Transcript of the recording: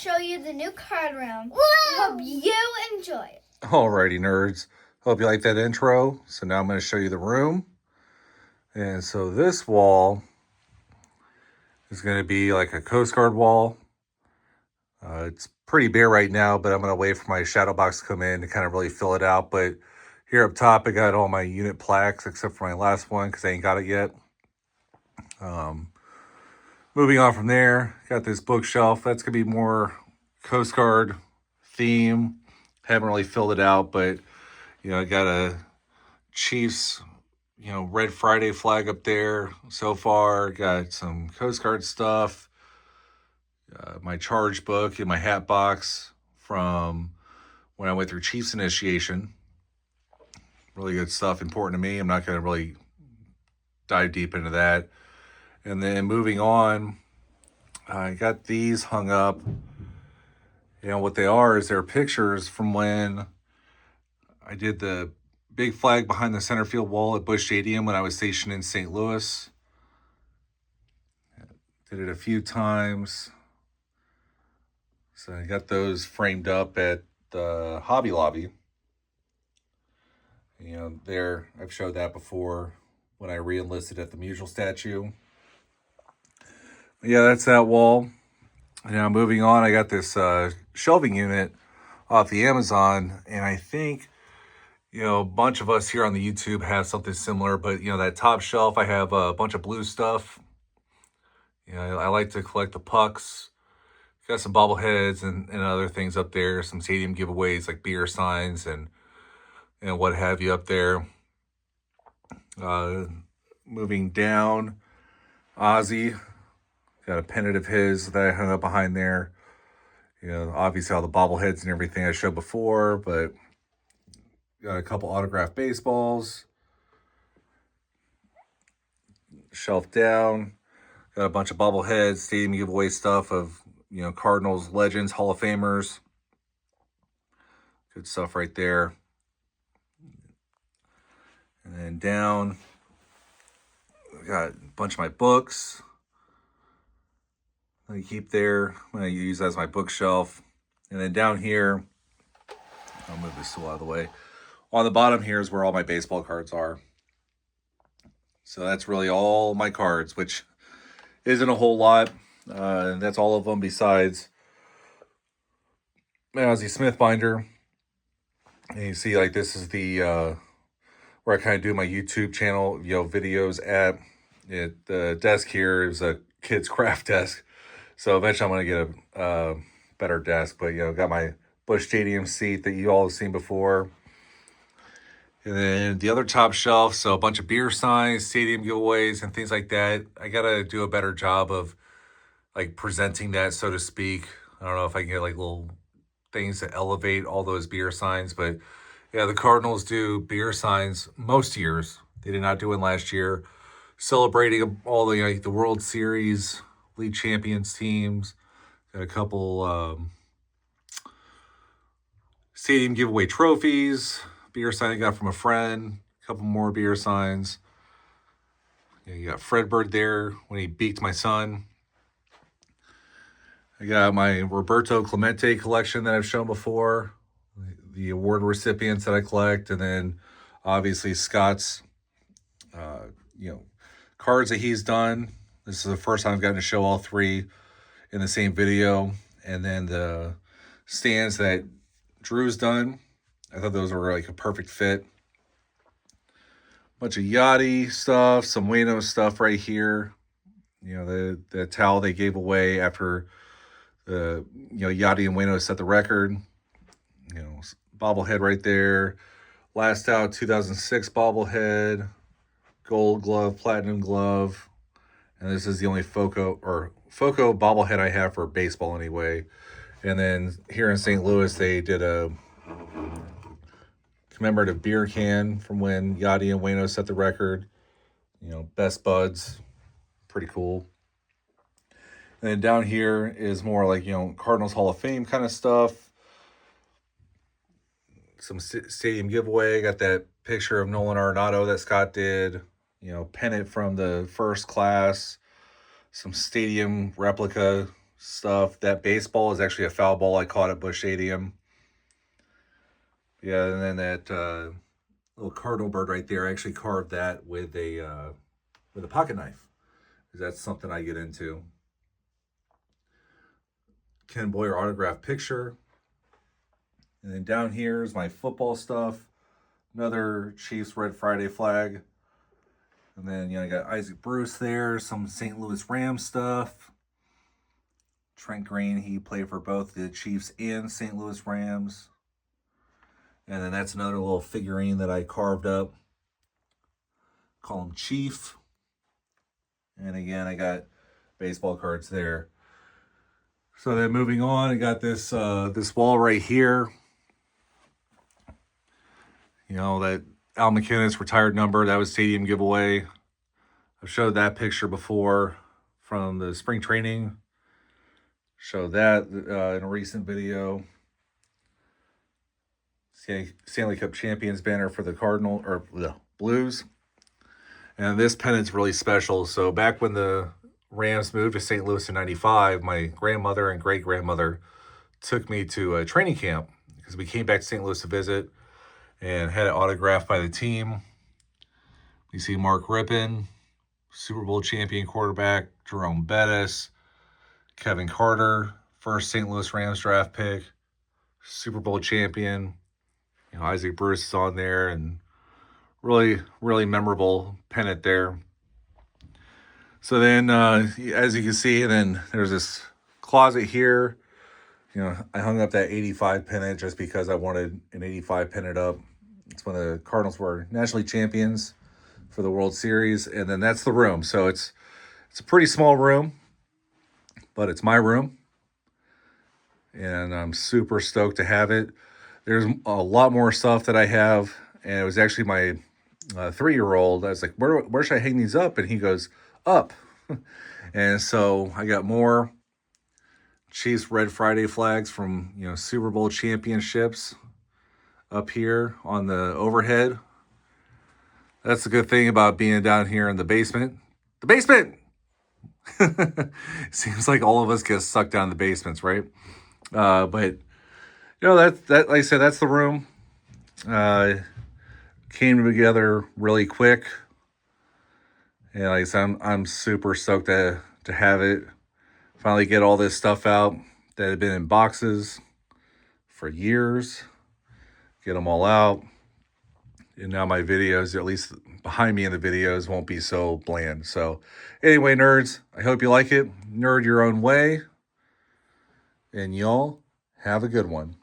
show you the new card room. We hope you enjoy it. Alrighty, nerds. Hope you like that intro. So now I'm going to show you the room. And so this wall is going to be like a Coast Guard wall. It's pretty bare right now, but I'm going to wait for my shadow box to come in to kind of really fill it out. But here up top, I got all my unit plaques except for my last one because I ain't got it yet. Moving on from there, got this bookshelf. That's going to be more Coast Guard theme. Haven't really filled it out, but, I got a Chiefs, Red Friday flag up there so far. Got some Coast Guard stuff. My charge book in my hat box from when I went through Chiefs initiation. Really good stuff, important to me. I'm not going to really dive deep into that. And then moving on, I got these hung up. What they are is they're pictures from when I did the big flag behind the center field wall at Busch Stadium when I was stationed in St. Louis. Did it a few times. So I got those framed up at the Hobby Lobby. There, I've showed that before when I re-enlisted at the Musial statue. But yeah, that's that wall. Now moving on, I got this shelving unit off the Amazon, and I think, a bunch of us here on the YouTube have something similar, but, that top shelf, I have a bunch of blue stuff. I like to collect the pucks. Got some bobbleheads and other things up there, some stadium giveaways like beer signs and what have you up there. Moving down, Ozzy, got a pennant of his that I hung up behind there. Obviously all the bobbleheads and everything I showed before, but got a couple autographed baseballs. Shelf down, got a bunch of bobbleheads, stadium giveaway stuff of, Cardinals, legends, Hall of Famers. Good stuff right there. And then down, I got a bunch of my books I keep there. I'm going to use as my bookshelf. And then down here, I'll move this tool out of the way. On the bottom here is where all my baseball cards are. So that's really all my cards, which isn't a whole lot. That's all of them besides my Ozzie Smith binder. And you see, like, this is the where I kind of do my YouTube channel, videos at. The desk here is a kid's craft desk. So eventually I'm going to get a better desk. But, got my Busch Stadium seat that you all have seen before. And then the other top shelf, so a bunch of beer signs, stadium giveaways, and things like that. I got to do a better job of, like, presenting that, so to speak. I don't know if I can get, like, little things to elevate all those beer signs. But, yeah, the Cardinals do beer signs most years. They did not do one last year. Celebrating all the World Series, league champions teams. Got a couple stadium giveaway trophies. Beer sign I got from a friend. A couple more beer signs. You got Fredbird there when he beaked my son. I got my Roberto Clemente collection that I've shown before. The award recipients that I collect. And then obviously Scott's, cards that he's done. This is the first time I've gotten to show all three in the same video. And then the stands that Drew's done. I thought those were like a perfect fit. Bunch of Yachty stuff, some Wayno stuff right here. The towel they gave away after the Yachty and Wayno set the record. Bobblehead right there. Last out 2006 bobblehead, gold glove, platinum glove, and this is the only Foco bobblehead I have for baseball anyway. And then here in St. Louis, they did a commemorative beer can from when Yachty and Wayno set the record. Best buds, pretty cool. And then down here is more like, Cardinals Hall of Fame kind of stuff. Some stadium giveaway. Got that picture of Nolan Arenado that Scott did. Pennant from the first class. Some stadium replica stuff. That baseball is actually a foul ball I caught at Busch Stadium. Yeah, and then that little cardinal bird right there, I actually carved that with a pocket knife. That's something I get into. Ken Boyer autograph picture. And then down here is my football stuff. Another Chiefs Red Friday flag. And then, you know, I got Isaac Bruce there. Some St. Louis Rams stuff. Trent Green, he played for both the Chiefs and St. Louis Rams. And then that's another little figurine that I carved up. Call him Chief. And again, I got baseball cards there. So then moving on, I got this this wall right here. You know, that Al McInnes retired number, that was stadium giveaway. I've showed that picture before from the spring training. Showed that in a recent video. Stanley Cup Champions banner for the Cardinal or the Blues. And this pennant's really special. So back when the Rams moved to St. Louis in '95, my grandmother and great-grandmother took me to a training camp because we came back to St. Louis to visit and had it autographed by the team. You see Mark Rippon, Super Bowl champion quarterback, Jerome Bettis, Kevin Carter, first St. Louis Rams draft pick, Super Bowl champion. You know, Isaac Bruce is on there, and really, really memorable pennant there. So then, as you can see, and then there's this closet here. You know, I hung up that 85 pennant just because I wanted an 85 pennant up. It's when the Cardinals were nationally champions for the World Series. And then that's the room. So it's a pretty small room, but it's my room. And I'm super stoked to have it. There's a lot more stuff that I have. And it was actually my 3-year-old. I was like, where should I hang these up? And he goes, up. And so I got more Chiefs Red Friday flags from, you know, Super Bowl championships up here on the overhead. That's the good thing about being down here in the basement. The basement! Seems like all of us get sucked down the basements, right? But, you know, that like I said, that's the room. Came together really quick. And like I said, I'm super stoked to have it. Finally get all this stuff out that had been in boxes for years. Get them all out. And now my videos, at least behind me in the videos, won't be so bland. So anyway, nerds, I hope you like it. Nerd your own way. And y'all have a good one.